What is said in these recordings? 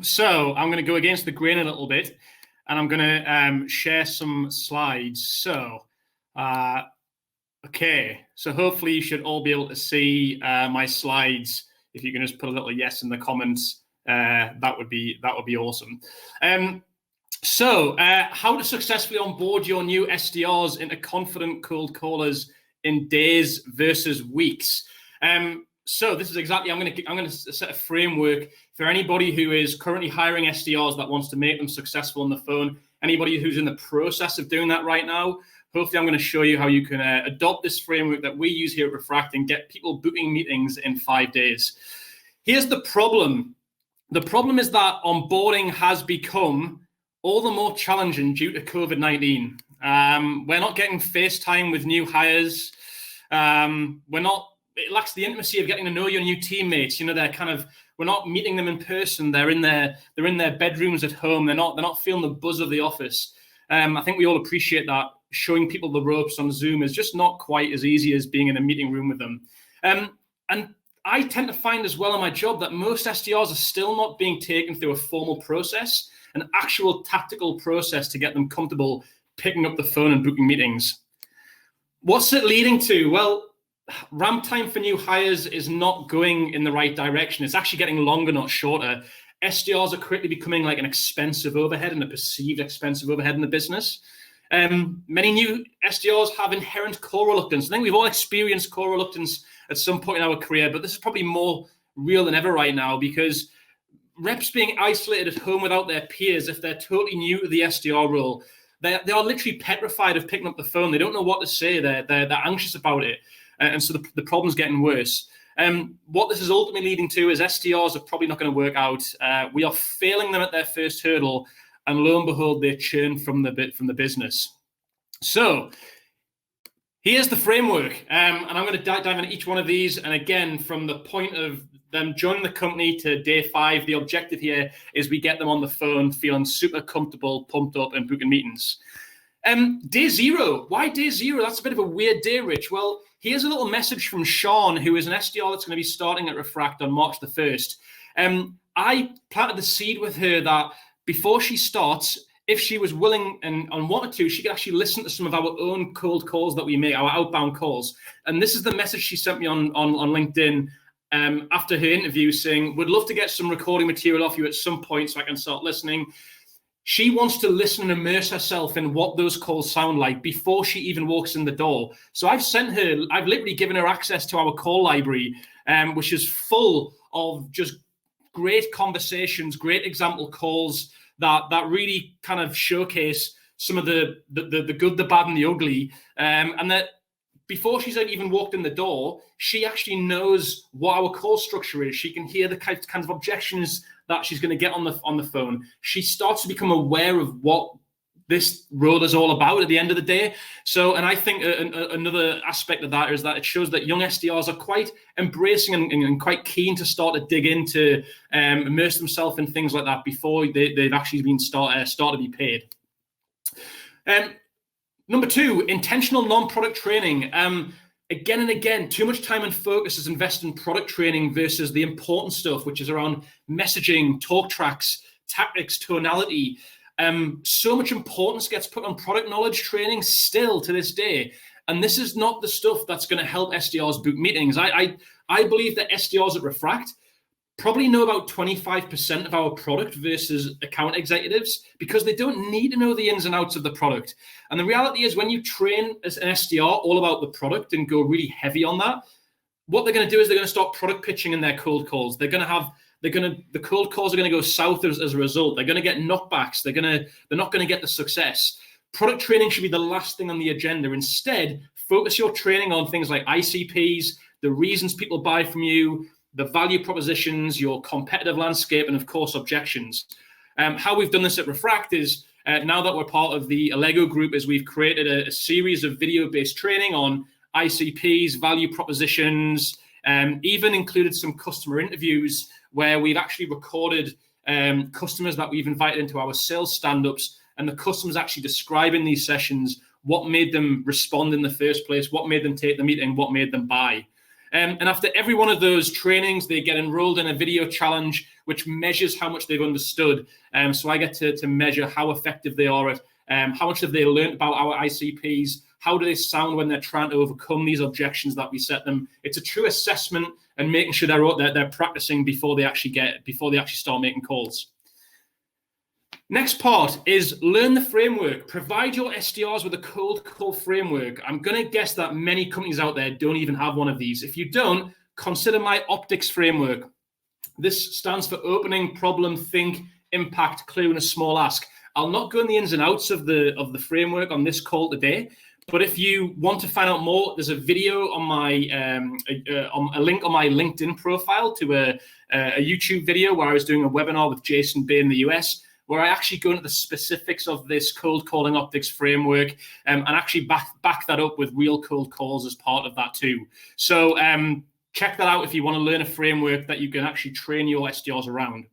So I'm going to go against the grain a little bit, and I'm going to share some slides. So, okay. So hopefully you should all be able to see my slides. If you can just put a little yes in the comments, that would be awesome. So how to successfully onboard your new SDRs into confident cold callers in days versus weeks. So this is exactly, I'm going to set a framework for anybody who is currently hiring SDRs that wants to make them successful on the phone. Anybody who's in the process of doing that right now, hopefully I'm going to show you how you can adopt this framework that we use here at Refract and get people booking meetings in 5 days. Here's the problem. The problem is that onboarding has become all the more challenging due to COVID-19. We're not getting FaceTime with new hires. It lacks the intimacy of getting to know your new teammates. You know, we're not meeting them in person. They're in their bedrooms at home. They're not feeling the buzz of the office. I think we all appreciate that showing people the ropes on Zoom is just not quite as easy as being in a meeting room with them. And I tend to find as well in my job that most SDRs are still not being taken through a formal process, an actual tactical process to get them comfortable picking up the phone and booking meetings. What's it leading to? Well, ramp time for new hires is not going in the right direction. It's actually getting longer, not shorter. SDRs are quickly becoming like an expensive overhead and a perceived expensive overhead in the business. Many new SDRs have inherent call reluctance. I think we've all experienced call reluctance at some point in our career, but this is probably more real than ever right now because reps being isolated at home without their peers, if they're totally new to the SDR role, they are literally petrified of picking up the phone. They don't know what to say. They're anxious about it. And so the problem's getting worse. What this is ultimately leading to is SDRs are probably not going to work out. We are failing them at their first hurdle, and lo and behold, they churn from the business. So here's the framework, and I'm going to dive into each one of these. And again, from the point of them joining the company to day 5, the objective here is we get them on the phone feeling super comfortable, pumped up, and booking meetings. Day 0. Why day 0? That's a bit of a weird day, Rich. Well, here's a little message from Sean, who is an SDR that's going to be starting at Refract on March the 1st. I planted the seed with her that before she starts, if she was willing and wanted to, she could actually listen to some of our own cold calls that we make, our outbound calls. And this is the message she sent me on LinkedIn after her interview saying, would love to get some recording material off you at some point so I can start listening. She wants to listen and immerse herself in what those calls sound like before she even walks in the door. So I've literally given her access to our call library, which is full of just great conversations, great example calls that really kind of showcase some of the good, the bad, and the ugly. And that before she's even walked in the door, she actually knows what our call structure is. She can hear the kinds of objections that she's going to get on the phone. She starts to become aware of what this role is all about at the end of the day. So, and I think another aspect of that is that it shows that young SDRs are quite embracing and quite keen to start to dig into, immerse themselves in things like that before they've actually been start to be paid. Number 2, intentional non-product training. Again and again, too much time and focus is invested in product training versus the important stuff, which is around messaging, talk tracks, tactics, tonality. So much importance gets put on product knowledge training still to this day. And this is not the stuff that's going to help SDRs book meetings. I believe that SDRs at Refract probably know about 25% of our product versus account executives because they don't need to know the ins and outs of the product. And the reality is when you train as an SDR all about the product and go really heavy on that, what they're going to do is they're going to start product pitching in their cold calls. The cold calls are going to go south as a result. They're going to get knockbacks. They're not going to get the success. Product training should be the last thing on the agenda. Instead, focus your training on things like ICPs, the reasons people buy from you, the value propositions, your competitive landscape, and of course, objections. How we've done this at Refract is now that we're part of the Allego group is we've created a series of video-based training on ICPs, value propositions, even included some customer interviews where we've actually recorded customers that we've invited into our sales stand-ups, and the customers actually describe in these sessions what made them respond in the first place, what made them take the meeting, what made them buy. And after every one of those trainings, they get enrolled in a video challenge, which measures how much they've understood. So I get to measure how effective they are at how much have they learned about our ICPs, how do they sound when they're trying to overcome these objections that we set them. It's a true assessment and making sure they're practicing before they actually start making calls. Next part is learn the framework. Provide your SDRs with a cold call framework. I'm going to guess that many companies out there don't even have one of these. If you don't, consider my optics framework. This stands for opening, problem, think, impact, clue, and a small ask. I'll not go in the ins and outs of the framework on this call today, but if you want to find out more, there's a video on my a link on my LinkedIn profile to a YouTube video where I was doing a webinar with Jason Bay in the US, where I actually go into the specifics of this cold calling optics framework and actually back that up with real cold calls as part of that too. So check that out if you want to learn a framework that you can actually train your SDRs around.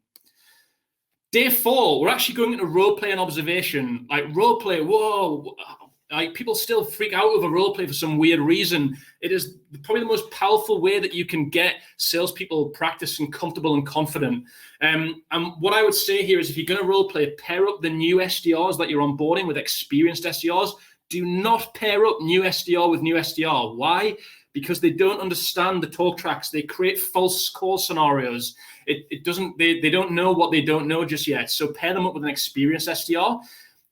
Day 4, we're actually going into role play and observation. Like role play, whoa, like people still freak out over role play for some weird reason. It is probably the most powerful way that you can get salespeople practicing comfortable and confident. And what I would say here is if you're going to role play, pair up the new SDRs that you're onboarding with experienced SDRs. Do not pair up new SDR with new SDR. Why? Because they don't understand the talk tracks. They create false call scenarios. They don't know what they don't know just yet. So pair them up with an experienced SDR.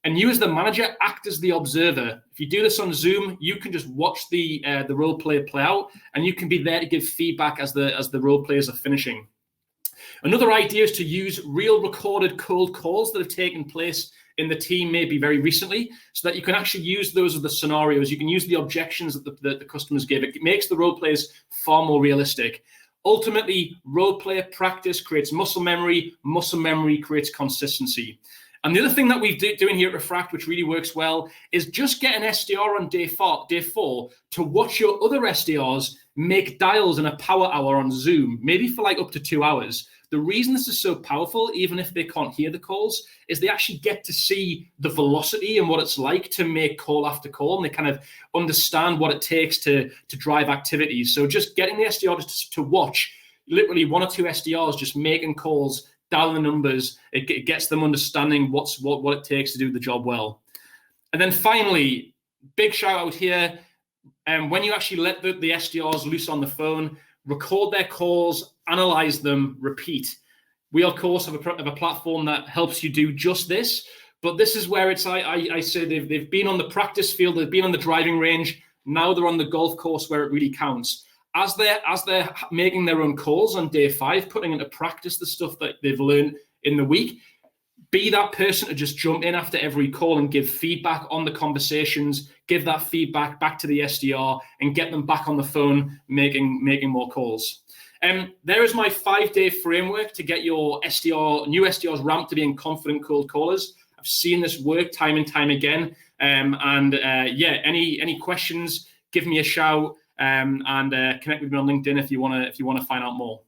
And you as the manager, act as the observer. If you do this on Zoom, you can just watch the role play out, and you can be there to give feedback as the role players are finishing. Another idea is to use real recorded cold calls that have taken place in the team maybe very recently, so that you can actually use those as the scenarios. You can use the objections that the customers give. It makes the role plays far more realistic. Ultimately, role play practice creates muscle memory creates consistency. And the other thing that we're doing here at Refract, which really works well, is just get an SDR on day four to watch your other SDRs make dials in a power hour on Zoom, maybe for like up to 2 hours. The reason this is so powerful, even if they can't hear the calls, is they actually get to see the velocity and what it's like to make call after call, and they kind of understand what it takes to drive activities. So just getting the SDR to watch literally 1 or 2 SDRs just making calls, dial the numbers, it gets them understanding what it takes to do the job well. And then finally, big shout out here, when you actually let the SDRs loose on the phone, record their calls, analyze them, repeat. We, of course, have a platform that helps you do just this, but this is where it's, I say they've been on the practice field, they've been on the driving range, now they're on the golf course where it really counts. As they're making their own calls on day 5, putting into practice the stuff that they've learned in the week, be that person to just jump in after every call and give feedback on the conversations, give that feedback back to the SDR and get them back on the phone, making more calls. There is my 5-day framework to get your new SDRs ramped to being confident cold callers. I've seen this work time and time again. Any questions, give me a shout. And connect with me on LinkedIn if you want to find out more.